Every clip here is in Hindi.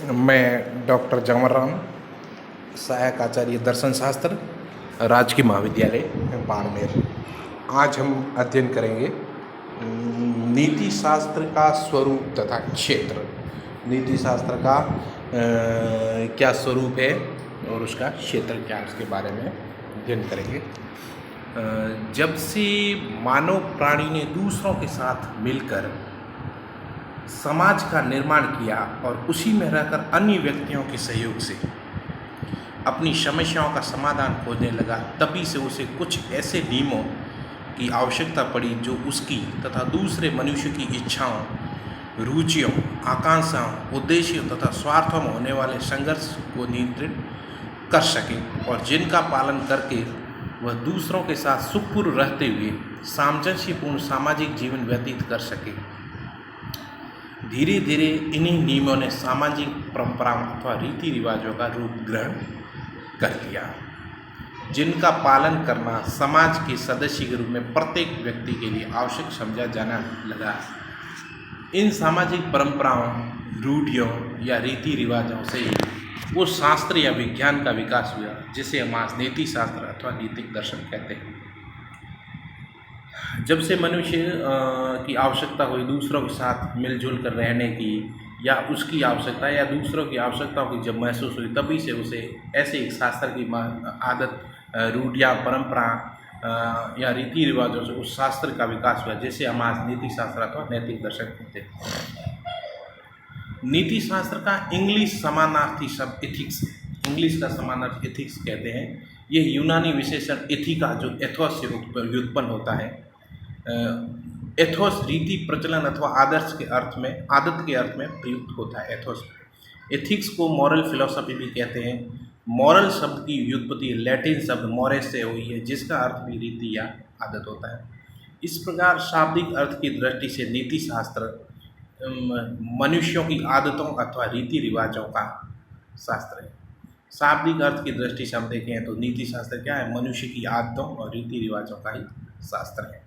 मैं डॉक्टर जमर राम, सहायक आचार्य दर्शन शास्त्र, राजकीय महाविद्यालय बाड़मेर। आज हम अध्ययन करेंगे नीति शास्त्र का स्वरूप तथा क्षेत्र। नीति शास्त्र का क्या स्वरूप है और उसका क्षेत्र क्या है, उसके बारे में अध्ययन करेंगे। जब से मानव प्राणी ने दूसरों के साथ मिलकर समाज का निर्माण किया और उसी में रहकर अन्य व्यक्तियों के सहयोग से अपनी समस्याओं का समाधान खोजने लगा, तभी से उसे कुछ ऐसे नियमों की आवश्यकता पड़ी जो उसकी तथा दूसरे मनुष्य की इच्छाओं, रुचियों, आकांक्षाओं, उद्देश्यों तथा स्वार्थों में होने वाले संघर्ष को नियंत्रित कर सके और जिनका पालन करके वह दूसरों के साथ सुखपूर्व रहते हुए सामंजस्यपूर्ण सामाजिक जीवन व्यतीत कर सके। धीरे धीरे इन्हीं नियमों ने सामाजिक परंपराओं अथवा रीति रिवाजों का रूप ग्रहण कर लिया, जिनका पालन करना समाज के सदस्य के रूप में प्रत्येक व्यक्ति के लिए आवश्यक समझा जाना लगा। इन सामाजिक परंपराओं, रूढ़ियों या रीति रिवाजों से ही उस शास्त्र या विज्ञान का विकास हुआ जिसे हम आज नीति शास्त्र अथवा नैतिक दर्शन कहते हैं। जब से मनुष्य की आवश्यकता हुई दूसरों के साथ मिलजुल कर रहने की, या उसकी आवश्यकता या दूसरों की आवश्यकताओं की जब महसूस हुई, तभी से उसे ऐसे एक शास्त्र की आदत, रूढ़ियाँ, परंपरा या रीति रिवाजों से उस शास्त्र का विकास हुआ जिसे हम आज नीति शास्त्र अथवा नैतिक दर्शन कहते हैं। नीति शास्त्र का इंग्लिश समानार्थी शब्द एथिक्स है। इंग्लिश का समानार्थी एथिक्स कहते हैं। यह यूनानी विशेषण एथिका जो एथोस से व्युत्पन्न होता है। एथोस रीति, प्रचलन अथवा आदर्श के अर्थ में, आदत के अर्थ में प्रयुक्त होता है। एथोस। एथिक्स को मॉरल फिलॉसफी भी कहते हैं। मॉरल शब्द की व्युत्पत्ति लैटिन शब्द मोरेस से हुई है, जिसका अर्थ भी रीति या आदत होता है। इस प्रकार शाब्दिक अर्थ की दृष्टि से नीति शास्त्र मनुष्यों की आदतों अथवा रीति रिवाजों का शास्त्र है। शाब्दिक अर्थ की दृष्टि से हम देखें तो नीति शास्त्र क्या है? मनुष्य की आदतों और रीति रिवाजों का ही शास्त्र है।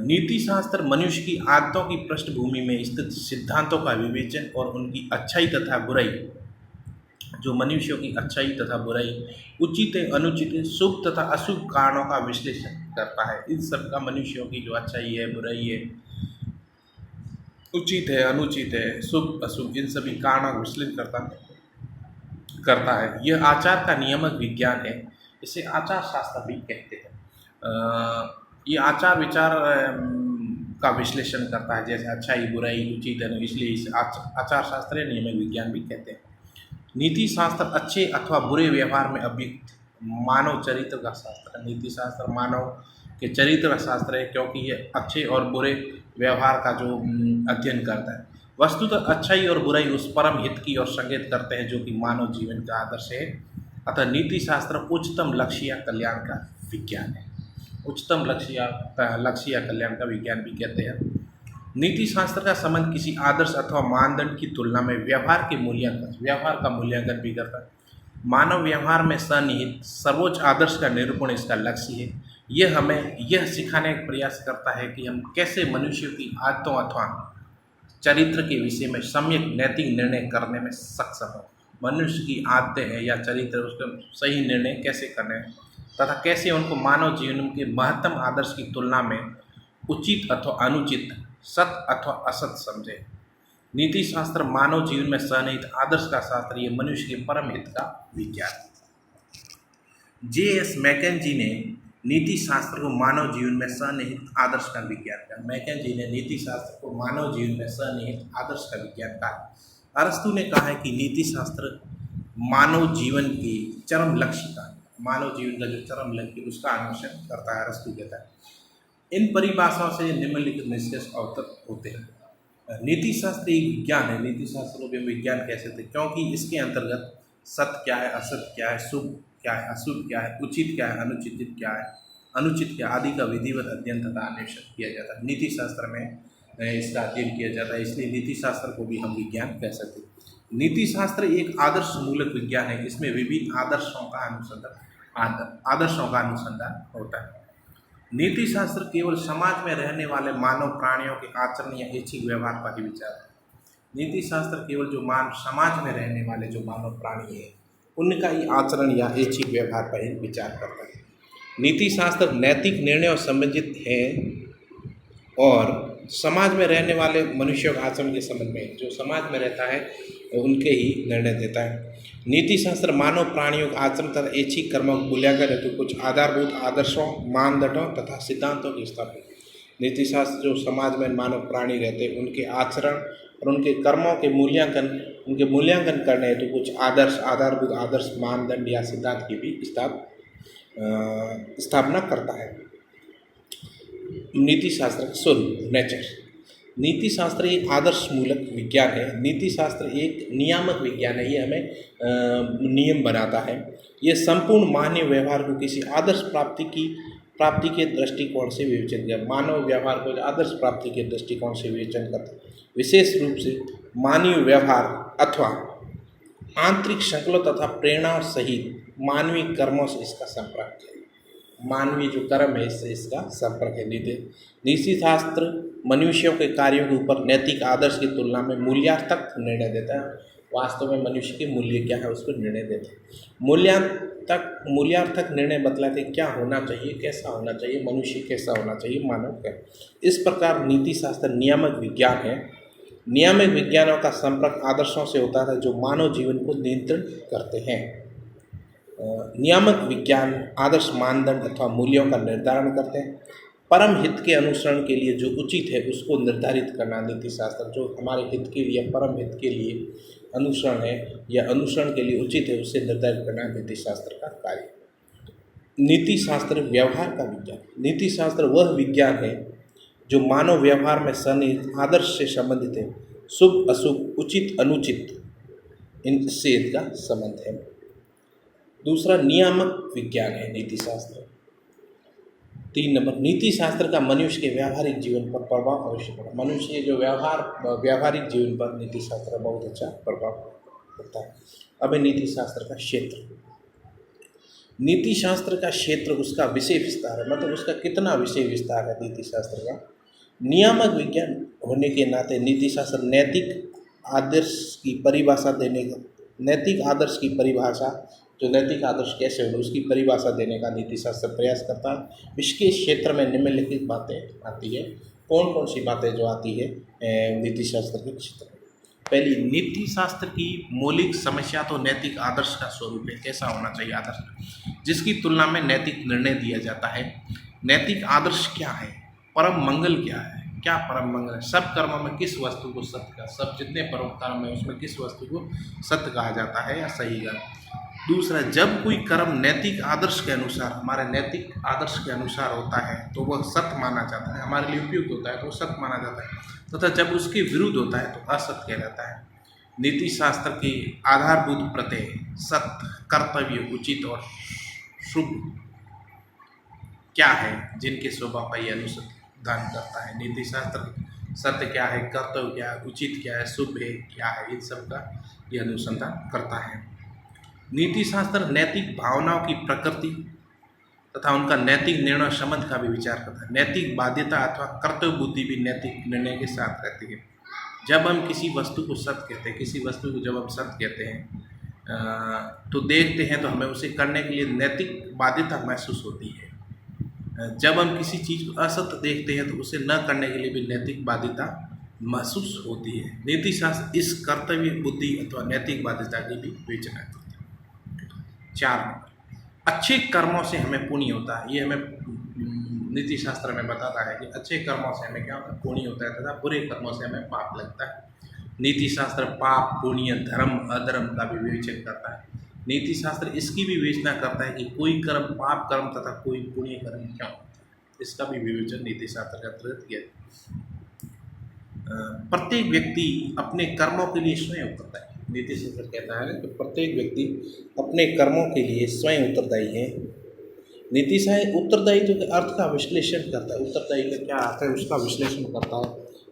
नीति शास्त्र मनुष्य की आदतों की पृष्ठभूमि में स्थित सिद्धांतों का विवेचन और उनकी अच्छाई तथा बुराई, जो मनुष्यों की अच्छाई तथा बुराई, उचित अनुचित, शुभ तथा अशुभ कारणों का विश्लेषण करता है। इन सब का मनुष्यों की जो अच्छाई है, बुराई है, उचित है, अनुचित है, शुभ अशुभ, इन सभी कारणों का विश्लेषण करता है। यह आचार का नियामक विज्ञान है। इसे आचार शास्त्र भी कहते हैं। ये आचार विचार का विश्लेषण करता है, जैसे अच्छाई, बुराई, उचित, इसलिए इसे आचार शास्त्र या नियामक विज्ञान भी कहते हैं। नीति शास्त्र अच्छे अथवा बुरे व्यवहार में अभियुक्त मानव चरित्र का शास्त्र है। नीति शास्त्र मानव के चरित्र का शास्त्र है, क्योंकि ये अच्छे और बुरे व्यवहार का जो अध्ययन करता है। वस्तुतः अच्छाई और बुराई उस परम हित की ओर संकेत करते हैं जो कि मानव जीवन का आदर्श है। अतः नीति शास्त्र उच्चतम लक्ष्य या कल्याण का विज्ञान है। उच्चतम लक्ष्य या कल्याण का विज्ञान भी कहते हैं। नीति शास्त्र का संबंध किसी आदर्श अथवा मानदंड की तुलना में व्यवहार का मूल्यांकन भी करता है। मानव व्यवहार में सन्निहित सर्वोच्च आदर्श का निरूपण इसका लक्ष्य है। यह हमें यह सिखाने का प्रयास करता है कि हम कैसे मनुष्यों की आदतों अथवा चरित्र के विषय में सम्यक नैतिक निर्णय करने में सक्षम हो। मनुष्य की आदतें हैं या चरित्र, उसका सही निर्णय कैसे करने तथा कैसे उनको मानव जीवन के महत्तम आदर्श की तुलना में उचित अथवा अनुचित, सत अथवा असत समझे। नीति शास्त्र मानव जीवन में सन्निहित आदर्श का शास्त्र, ये मनुष्य के परम हित का विज्ञान। J.S. मैकेंजी ने नीति शास्त्र को मानव जीवन में सन्निहित आदर्श का विज्ञान कहा। मैकेंजी ने नीति शास्त्र को मानव जीवन में सन्निहित आदर्श का विज्ञान कहा। अरस्तु ने कहा है कि नीति शास्त्र मानव जीवन के चरम लक्ष्य का, मानव जीवन का जो चरम लक्ष्य उसका अन्वेषण करता है, अरस्तु कहता है। इन परिभाषाओं से निम्नलिखित निष्कर्ष अवगत होते हैं। नीति शास्त्र एक विज्ञान है। नीति शास्त्र को भी विज्ञान कह सकते हैं, क्योंकि इसके अंतर्गत सत्य क्या है, असत्य क्या है, शुभ क्या है, अशुभ क्या है, उचित क्या है, अनुचित क्या है, अनुचित क्या आदि का विधिवत अध्ययन तथा अन्वेषण किया जाता है। नीति शास्त्र में इसका अध्ययन किया जाता है, इसलिए नीति शास्त्र को भी हम विज्ञान कह सकते हैं। नीति शास्त्र एक आदर्श मूलक विज्ञान है। इसमें विभिन्न आदर्शों का अनुसंधान होता है। नीति शास्त्र केवल समाज में रहने वाले मानव प्राणियों के आचरण या ऐच्छिक व्यवहार पर ही विचार है। नीति शास्त्र केवल जो समाज में रहने वाले जो मानव प्राणी हैं उनका ही आचरण या ऐच्छिक व्यवहार पर ही विचार करता है। नीति शास्त्र नैतिक निर्णयों से संबंधित है और समाज में रहने वाले मनुष्यों के आचरण के संबंध में जो समाज में रहता है उनके ही निर्णय देता है। नीति शास्त्र मानव प्राणियों का आचरण तथा ऐच्छिक कर्मों का मूल्यांकन हेतु कुछ आधारभूत आदर्शों, मानदंडों तथा सिद्धांतों की स्थापना। नीति शास्त्र जो समाज में मानव प्राणी रहते हैं उनके आचरण और उनके कर्मों के मूल्यांकन करने हेतु कुछ आधारभूत आदर्श, मानदंड या सिद्धांत की भी स्थापना करता है। नीति शास्त्र का स्वरूप, नेचर। नीति शास्त्र एक आदर्श मूलक विज्ञान है। नीति शास्त्र एक नियामक विज्ञान है। ये हमें नियम बनाता है। ये संपूर्ण मानवीय व्यवहार को किसी आदर्श प्राप्ति के दृष्टिकोण से विवेचन किया। मानव व्यवहार को आदर्श प्राप्ति के दृष्टिकोण से विवेचन करता है। विशेष रूप से मानवीय व्यवहार अथवा आंतरिक संकल्प तथा प्रेरणा सहित मानवीय कर्मों से इसका संपर्क है। मानवीय जो कर्म है इससे इसका संपर्क है। नीति शास्त्र मनुष्यों के कार्यों के ऊपर नैतिक आदर्श की तुलना में मूल्यार्थक निर्णय देता है। वास्तव में मनुष्य के मूल्य क्या है उसको निर्णय देता है। मूल्यार्थक निर्णय बतलाते क्या होना चाहिए, कैसा होना चाहिए, मनुष्य कैसा होना चाहिए, मानव क्या। इस प्रकार नीति शास्त्र नियामक विज्ञान है। नियामक विज्ञानों का संपर्क आदर्शों से होता है जो मानव जीवन को नियंत्रण करते हैं। नियामक विज्ञान आदर्श, मानदंड अथवा मूल्यों का निर्धारण करते हैं। परम हित के अनुसरण के लिए जो उचित है उसको निर्धारित करना नीति शास्त्र, जो हमारे हित के लिए, परम हित के लिए अनुसरण है या अनुसरण के लिए उचित है उससे निर्धारित करना नीति शास्त्र का कार्य। नीति शास्त्र व्यवहार का विज्ञान। नीति शास्त्र वह विज्ञान है जो मानव व्यवहार में सन्निहित आदर्श से संबंधित है। शुभ अशुभ, उचित अनुचित, इनसे इनका संबंध है। दूसरा नियामक विज्ञान है नीति शास्त्र। 3 नंबर, नीति शास्त्र का मनुष्य के व्यावहारिक जीवन पर प्रभाव अवश्य पड़ा। मनुष्य के जो व्यावहारिक जीवन पर नीति शास्त्र का बहुत अच्छा प्रभाव पड़ता है। अब है नीति शास्त्र का क्षेत्र। नीति शास्त्र का क्षेत्र उसका विषय विस्तार है, मतलब उसका कितना विषय विस्तार है नीति शास्त्र का। नियामक विज्ञान होने के नाते नीति शास्त्र नैतिक आदर्श की परिभाषा जो नैतिक आदर्श कैसे हो उसकी परिभाषा देने का नीति शास्त्र प्रयास करता है। इसके क्षेत्र में निम्नलिखित बातें आती है। कौन कौन सी बातें जो आती है नीति शास्त्र के क्षेत्र में। पहली, नीति शास्त्र की मौलिक समस्या तो नैतिक आदर्श का स्वरूप है। कैसा होना चाहिए आदर्श, जिसकी तुलना में नैतिक निर्णय दिया जाता है। नैतिक आदर्श क्या है, परम मंगल क्या है, क्या परम मंगल है, सब कर्मों में किस वस्तु को सत्य का, सब जितने परम कर्म है उसमें किस वस्तु को सत्य कहा जाता है या सही का। दूसरा, जब कोई कर्म नैतिक आदर्श के अनुसार, हमारे नैतिक आदर्श के अनुसार होता है तो वह सत्य माना जाता है, हमारे लिए उपयुक्त होता है तो सत्य माना जाता है, तथा जब उसके विरुद्ध होता है तो असत्य कहलाता है। नीति शास्त्र की आधारभूत प्रत्यय सत्य, कर्तव्य, उचित और शुभ क्या है, जिनके स्वभाव का यह अनुसंधान करता है। नीति शास्त्र सत्य क्या है, कर्तव्य क्या है, उचित क्या है, शुभ है क्या है, इन सब का यह अनुसंधान करता है। नीति शास्त्र नैतिक भावनाओं की प्रकृति तथा उनका नैतिक निर्णय संबंध का भी विचार करता है। नैतिक बाध्यता अथवा कर्तव्य बुद्धि भी नैतिक निर्णय के साथ रहती है। जब हम किसी वस्तु को सत्य कहते हैं, किसी वस्तु को जब हम सत्य कहते हैं तो देखते हैं तो हमें उसे करने के लिए नैतिक बाध्यता महसूस होती है। जब हम किसी चीज़ को असत्य देखते हैं तो उसे न करने के लिए भी नैतिक बाध्यता महसूस होती है। नीति शास्त्र इस कर्तव्य बुद्धि अथवा नैतिक बाध्यता की भी विवेचना करता है। 4, अच्छे कर्मों से हमें पुण्य होता है। ये हमें नीति शास्त्र में बताता है कि अच्छे कर्मों से हमें क्या होता है, पुण्य होता है, तथा बुरे कर्मों से हमें पाप लगता है। नीति शास्त्र पाप, पुण्य, धर्म, अधर्म का भी विवेचन करता है। नीति शास्त्र इसकी भी विवेचना करता है कि कोई कर्म पाप कर्म तथा कोई पुण्य कर्म क्यों होता है, इसका भी विवेचन नीति शास्त्र के अंतर्गत किया। प्रत्येक व्यक्ति अपने कर्मों के लिए स्वयं उत्तरदायी है। नीति शास्त्र कहता है कि प्रत्येक व्यक्ति अपने कर्मों के लिए स्वयं उत्तरदायी है। नीति शास्त्र उत्तरदायित्व के अर्थ का विश्लेषण करता है। उत्तरदायी का क्या अर्थ है उसका विश्लेषण करता है।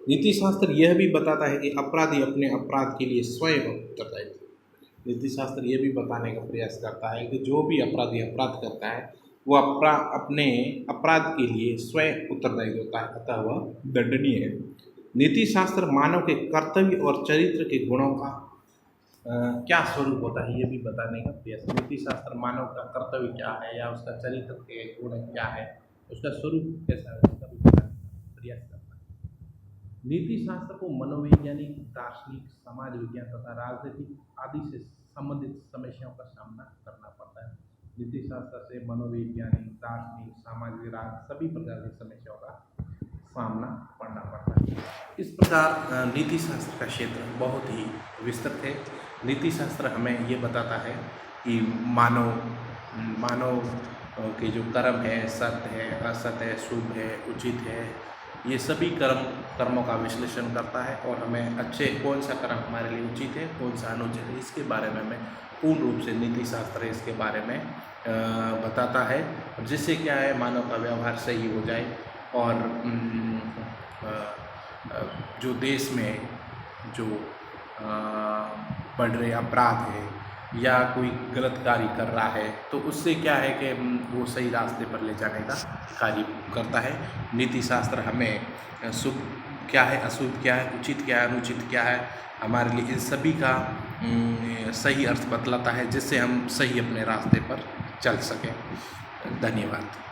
नीति शास्त्र यह भी बताता है कि अपराधी अपने अपराध के लिए स्वयं उत्तरदायी है। नीति शास्त्र यह भी बताने का प्रयास करता है कि जो भी अपराधी अपराध करता है वह अपने अपराध के लिए स्वयं उत्तरदायी होता है, अतः वह दंडनीय है। नीति शास्त्र मानव के कर्तव्य और चरित्र के गुणों का क्या स्वरूप होता है, ये भी बताने का प्रयास। नीति शास्त्र मानव का कर्तव्य क्या है या उसका चरित्र के गुण क्या है, उसका स्वरूप कैसा है, उसका भी बताने का प्रयास करता है। नीति शास्त्र को मनोवैज्ञानिक, दार्शनिक, समाज विज्ञान तथा राजनीतिक आदि से संबंधित समस्याओं का सामना करना पड़ता है। नीति शास्त्र से मनोवैज्ञानिक, दार्शनिक, सामाजिक, सभी प्रकार की समस्याओं का सामना करना पड़ता है। इस प्रकार नीति शास्त्र का क्षेत्र बहुत ही विस्तृत है। नीति शास्त्र हमें ये बताता है कि मानव के जो कर्म है, सत्य है, असत्य है, शुभ है, उचित है, ये सभी कर्मों का विश्लेषण करता है और हमें कौन सा कर्म हमारे लिए उचित है, कौन सा अनुचित है, इसके बारे में हमें पूर्ण रूप से नीति शास्त्र इसके बारे में बताता है, जिससे क्या है मानव का व्यवहार सही हो जाए और जो देश में जो बढ़ रहे अपराध है या कोई गलत कार्य कर रहा है तो उससे क्या है कि वो सही रास्ते पर ले जाने का कार्य करता है। नीति शास्त्र हमें शुभ क्या है, अशुभ क्या है, उचित क्या है, अनुचित क्या है, हमारे लिए इन सभी का सही अर्थ बतलाता है, जिससे हम सही अपने रास्ते पर चल सकें। धन्यवाद।